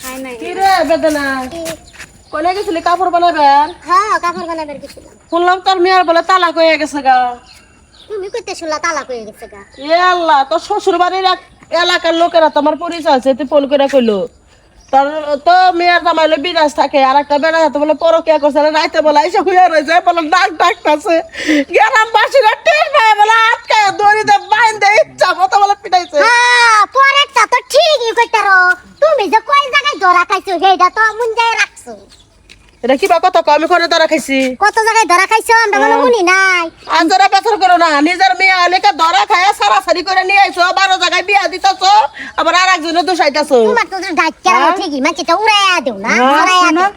খাই নাই কি রে বেদনা কোনে গেছিলি কাপড় বানাবেন? হ্যাঁ কাপড় বানাবার গেছিলাম। শুনলাম তোর মেয়ের বলে তালাক হয়ে গেছে গা। তুমি কইতে শুনলা তালাক হয়ে গেছে গা? এ আল্লাহ, তোর শ্বশুর বাড়ির এলাকার লোকেরা তোমার পরিচয় আছে, তুই ফোন করে কইলো তোর তো মেয়ের জামাইলে বিরাজ থাকে, আর একটা বেড়া হাতে বলে পরকিয়া করছে, রাইতে বলে এসে হুইয়া রয়েছে বলে ডাক ডাকতেছে, গ্রামবাসীরা টের পায় বলে আটকায় দড়িতে বাইন্ধে ইচ্ছা মতো বলে পিটাইছে। হ্যাঁ পরেরটা তো ঠিকই কইতারো, তুমি যে কই জায়গায় ধরা খাইছো সেইটা তো মুঞ্জায় রাখছো। এটা কি বা কথা কও, আমি করে ধরা খাইছি? কত জায়গায় ধরা খাইছো আমরা বলে শুনি নাই। আজরা বেতর করো না, নিজের মেয়ে আলেকা ধরা খায় সারাসারি করে নিয়ে আইছো, 12 জায়গায় বিয়া দিতেছো, আবার আর একজনে দোষাইতাছো। তোমার তো ডাক্তার ঠিকই মানছিটা উড়াইয়া দেও না, উড়াইয়া দেও।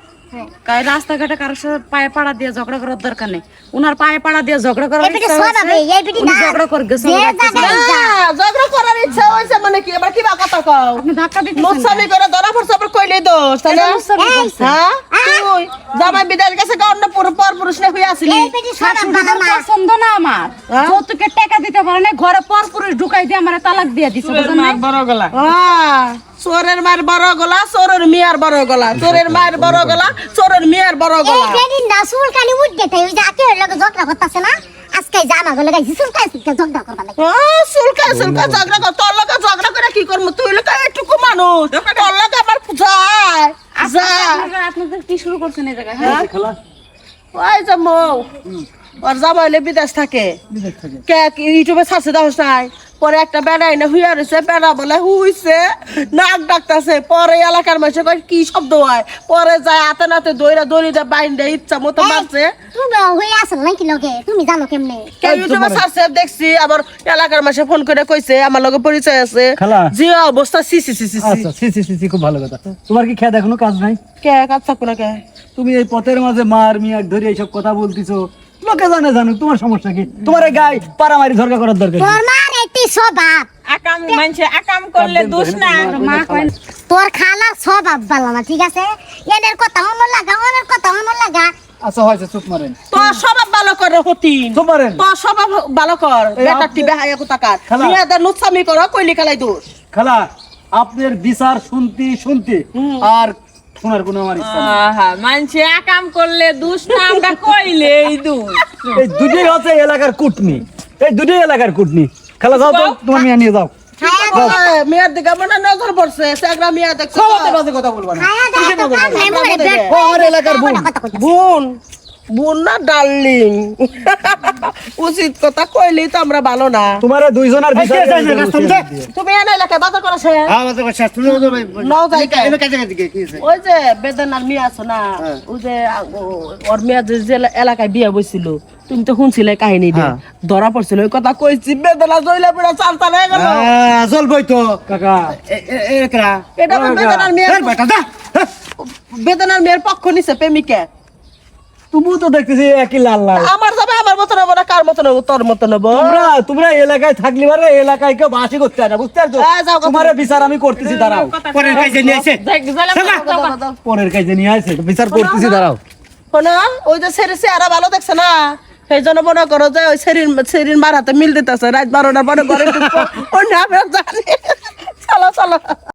কাই রাস্তাঘাটে কারোর সাথে পায়ে পাড়া দিয়ে ঝগড়া করার দরকার নেই, উনার পায়ে পাড়া দিয়ে ঝগড়া করার এই বিটি সবাবে এই বিটি না ঝগড়া করে গেছে। যে জায়গায় যা ঝগড়া করার ইচ্ছা হইছে মানে কি, আবার কি বা কথা কও? আপনি ধাক্কা দিতেছেন মুসামি করে ধরা পড়ছে, আবার কইলেই দোষ তাহলে? হ্যাঁ তুই জামাই বিদায়ের কাছে অন্য পর পুরুষ না হইয়া আসলি। এই বিটি সবাব ভালো না। পছন্দ না আমার, যৌতুকের টাকা দিতে পারে না, ঘরে পর পুরুষ ঢুকাই দিয়ে আমার তালাক দিয়ে দিছে। বড় গলা চোরের মায়ের বড় গলা, চোরের মিয়ার বড় গলা, চোরের মায়ের বড় গলা, চোরের মিয়ার বড় এই গলা। বেটি না চুলকানি উঠতে তাই ওই যে আকের লগে ঝগড়া করতেছে না, আজকে জামা গলে গাইছি চুলকানি ঝগড়া করবা লাগে। সুলকা সুলকা ঝগড়া কর, তোর লগে ঝগড়া করে কি করবো? তুই লোক একটুকু মানুষ, তোর লগে আমার যায় যা। আপনাদের কি শুরু করছেন এই জায়গায়? হ্যাঁ ওই যে মৌ ওর জামাইলে বিদেশ থাকে, কে ইউটিউবে ছাড়ছে দাও নাই, পরে একটা বেড়া এনে হুইয়া রয়েছে, বেড়া বলে হুইছে নাক ডাকতেছে, পরে এলাকার মানুষে কয় কি শব্দ হয়, পরে যায় হাতে নাতে দইরা দড়িতে বাইন্দে ইচ্ছা মতো মারছে। তুমি হয়ে আসল নাকি লগে, তুমি জানো কেমনে? কে ইউটিউবে ছাড়ছে দেখছি, আবার এলাকার মানুষে ফোন করে কইছে আমার লগে পরিচয় আছে। খালা। যে অবস্থা সি সি সি সি সি। আচ্ছা সি সি সি খুব ভালো কথা। তোমার কি খেয়ে এখনো কাজ নাই? কে কাজ থাকবো না কে? তুমি এই পথের মাঝে মার মিয়া ধরে এইসব কথা বলতিছো, লোকে জানে জানুক, তোমার সমস্যা কি? তোমার এই গায়ে পারামারি ঝরকা করার দরকার কি? তোর মার এটি স্বভাব, আকাম মানছে আকাম করলে দোষ না। মা কয় তোর খালার স্বভাব ভালো না, ঠিক আছে? এদের কথা মনে লাগা, ওদের কথা মনে লাগা। আচ্ছা হয়েছে, চুপ মারেন। তোর স্বভাব ভালো করে হতিন, চুপ মারেন। তোর স্বভাব ভালো কর, এই বেটা আপনি- টিবে হায়া কোথাকার খালা। মেয়েদের লুচ্ছামি করো, কইলি খেলাই দোষ। খালা, আপনার বিচার শুনতে আর শোনার কোনো আমার ইচ্ছা নেই। মানছে আকাম করলে দোষ না, আমরা কইলেই দোষ। এই দুটোই হচ্ছে এলাকার কুটনি, এই দুটোই এলাকার কুটনি। খালা যাও তো, তোমার মেয়ে নিয়ে যাও। মেয়ের দিকে মনে নজর পড়ছে, সেগরা মেয়ে দেখছে। সবাতে বাজে কথা বলবা না। খায়া দাও তো কাম নাই, মরে পেট ও আমার এলাকার বোন। কথা কইতাছে। বোন বোন না ডার্লিং, উচিত কথা কইলেই তো আমরা ভালো না। তোমার দুইজনের বিচার তুমি এনে এলাকায় বাজার করেছে নাও যাই ওই যে বেদনার মেয়ে আছো না, ওই যে ওর মেয়ে যে এলাকায় বিয়ে বসছিল, তুমি তো শুনছিলে কাহিনী দিয়ে ধরা পড়ছিল, ওই কথা কইছি, বেদনা জইলা পুরা চাল চাল হয়ে গেল। চলবই তো কাকা। এটা তো বেদনার মেয়ে, বেদনার মেয়ের পক্ষ নিছে প্রেমিকা। তুমি তো দেখতেছি একই লাল লাল। আমার যাবে আমার মতো নেবো না, কার মতো নেবো? তোর মতো নেবো। তোমরা এলাকায় থাকলে পারে, এলাকায় কেউ বাসি করতে হয় না, বুঝতে পারছো? তোমার বিচার আমি করতেছি, দাঁড়াও। পরের কাজে নিয়ে আসে, বিচার করতেছি, দাঁড়াও। শোনো, ওই যে সেরি চেহারা ভালো দেখছে না, সেই জন্য মনে করো যে ওই সেরির মার হাতে মিল দিতেছে, রাত 12টার পরে ঘরে ঢুকবো, ওর নামে জানি। চলো চলো।